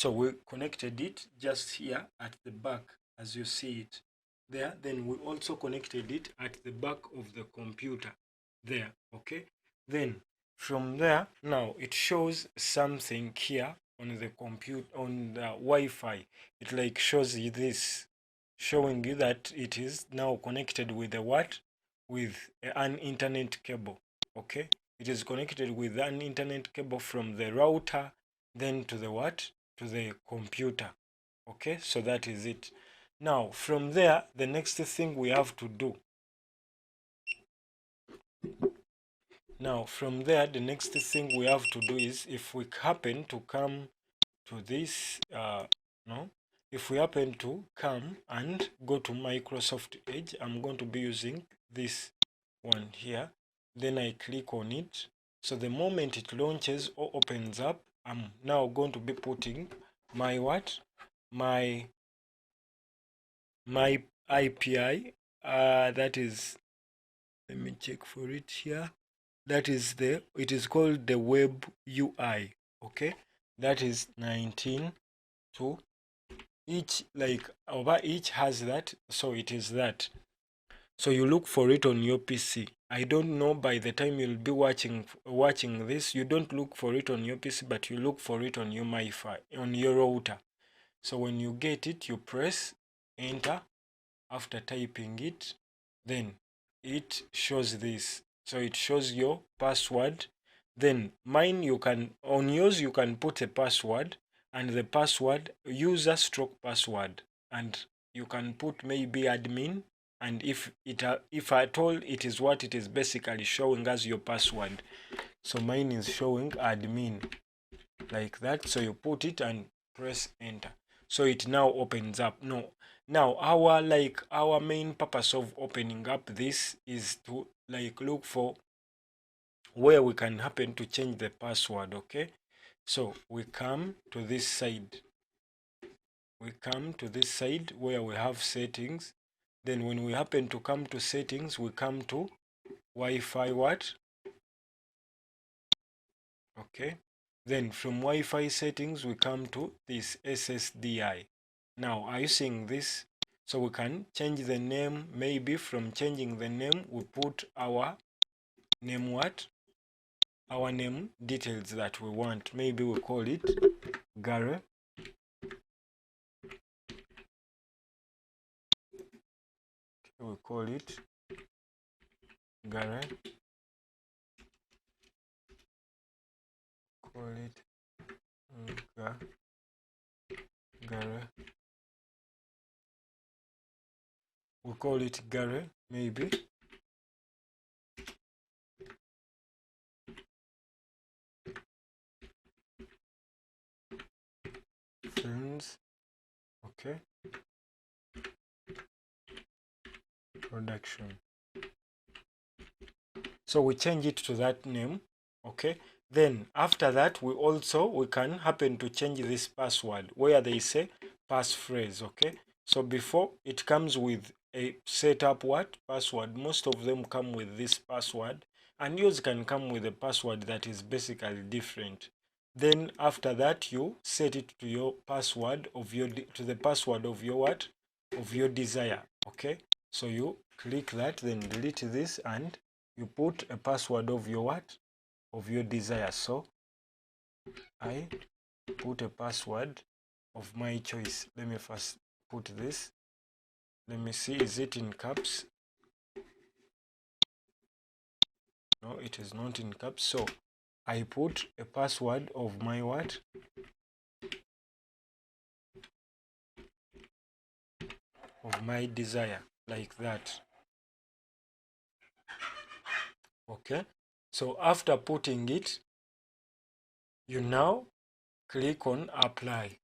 So we connected it just here at the back, as you see it there. Then we also connected it at the back of the computer there. Okay, then from there, now it shows something here on the computer, on the Wi-Fi. It like shows you this, showing you that it is now connected with the what? With an internet cable. Okay, it is connected with an internet cable from the router then to the what? To the computer. Okay, so that is it. Now from there, the next thing we have to do, is, if we happen to come to this no if we happen to come and go to Microsoft Edge, I'm going to be using this one here. Then I click on it. So the moment it launches or opens up, I'm now going to be putting my what? My IPI. That is, let me check for it here. That is it is called the web UI. Okay, that is 19 to each, like over each has that, so it is that. So you look for it on your PC. I don't know, by the time you'll be watching this, you don't look for it on your PC, but you look for it on your Wi-Fi, on your router. So when you get it, you press enter. After typing it, then it shows this. So it shows your password. Then mine, you can, on yours you can put a password, and the password, user stroke password, and you can put maybe admin, and if at all it is what it is basically showing as your password. So mine is showing admin, like that. So you put it and press enter. So it now opens up. Now our main purpose of opening up this is to like look for where we can happen to change the password. Okay, so we come to this side. Where we have settings. Then when we happen to come to settings, we come to Wi-Fi what? Okay, then from Wi-Fi settings we come to this SSDI. Now are you seeing this? So we can change the name. Maybe from changing the name, we put our name what? Our name details that we want. Maybe we call it Gary. We call it Gary. Call it Gary. We call it Gary, maybe. Friends. Okay. Production. So we change it to that name. Okay, then after that we can happen to change this password where they say passphrase. Okay, so before it comes with a setup what password. Most of them come with this password, and yours can come with a password that is basically different. Then after that you set it to your password of your the password of your what? Of your desire. Okay, so you click that, then delete this, and you put a password of your what? Of your desire. So I put a password of my choice. Let me first put this. Let me see, is it in caps? No, it is not in caps. So I put a password of my what? Of my desire, like that. Okay, so after putting it, you now click on apply.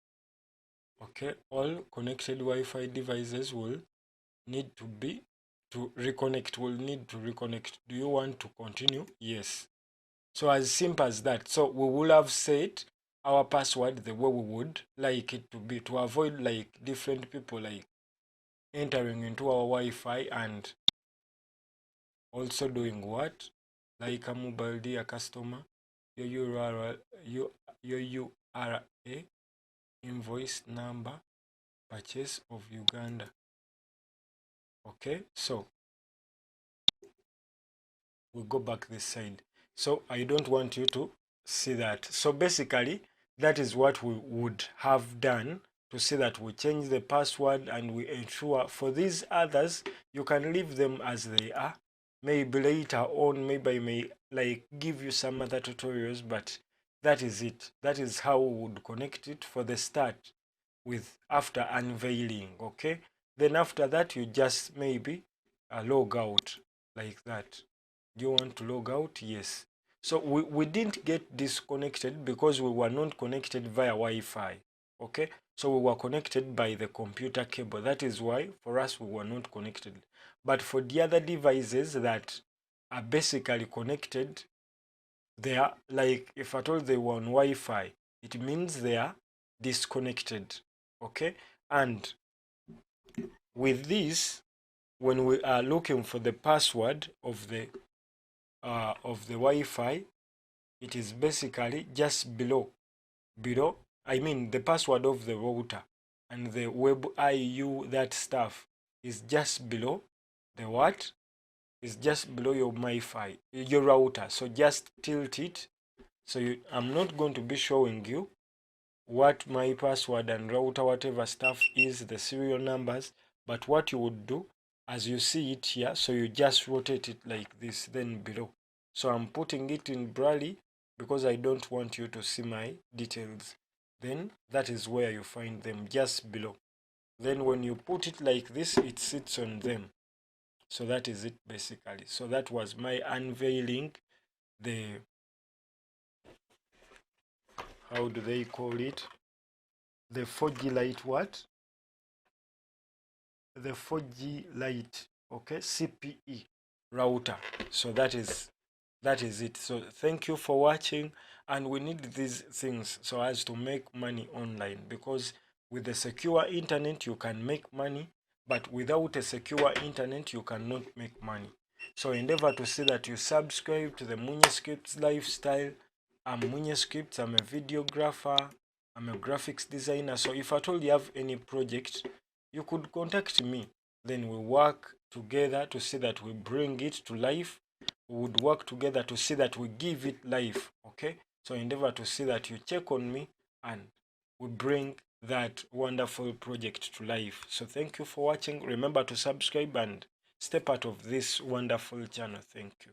Okay, all connected Wi-Fi devices will need to reconnect. Do you want to continue? Yes. So as simple as that. So we will have set our password the way we would like it to be, to avoid like different people like entering into our Wi-Fi and also doing what? Like a mobile dear customer, your URL invoice number, purchase of Uganda. Okay, so we go back this side. So I don't want you to see that. So basically, that is what we would have done to see that we change the password and we ensure. For these others, you can leave them as they are. Maybe later on, maybe I may like give you some other tutorials, but that is it. That is how we would connect it for the start with after unveiling. Okay, then after that you just maybe log out like that. Do you want to log out? Yes. So we didn't get disconnected because we were not connected via Wi-Fi. Okay, so we were connected by the computer cable. That is why for us we were not connected. But for the other devices that are basically connected, they are like, if at all they were on Wi-Fi, it means they are disconnected. Okay, and with this, when we are looking for the password of the Wi-Fi, it is basically just below I mean the password of the router and the web IU, that stuff is just below the what is just below your Wi-Fi, your router. So just tilt it. So I'm not going to be showing you what my password and router whatever stuff is, the serial numbers, but what you would do as you see it here, so you just rotate it like this, then below. So I'm putting it in Braille because I don't want you to see my details. Then that is where you find them, just below. Then when you put it like this, it sits on them. So that is it basically. So that was my unveiling the, how do they call it, the 4G light, what, the 4G light, okay, CPE router. So that is it. So thank you for watching, and we need these things so as to make money online, because with the secure internet you can make money, but without a secure internet you cannot make money. So endeavor to see that you subscribe to the MUCIAN lifestyle. I'm MUCIAN. I'm a videographer, I'm a graphics designer. So if at all you have any project, you could contact me. Then we work together to see that we bring it to life. We would work together to see that we give it life. Okay, so endeavor to see that you check on me and we bring that wonderful project to life. So thank you for watching. Remember to subscribe and stay part of this wonderful channel. Thank you.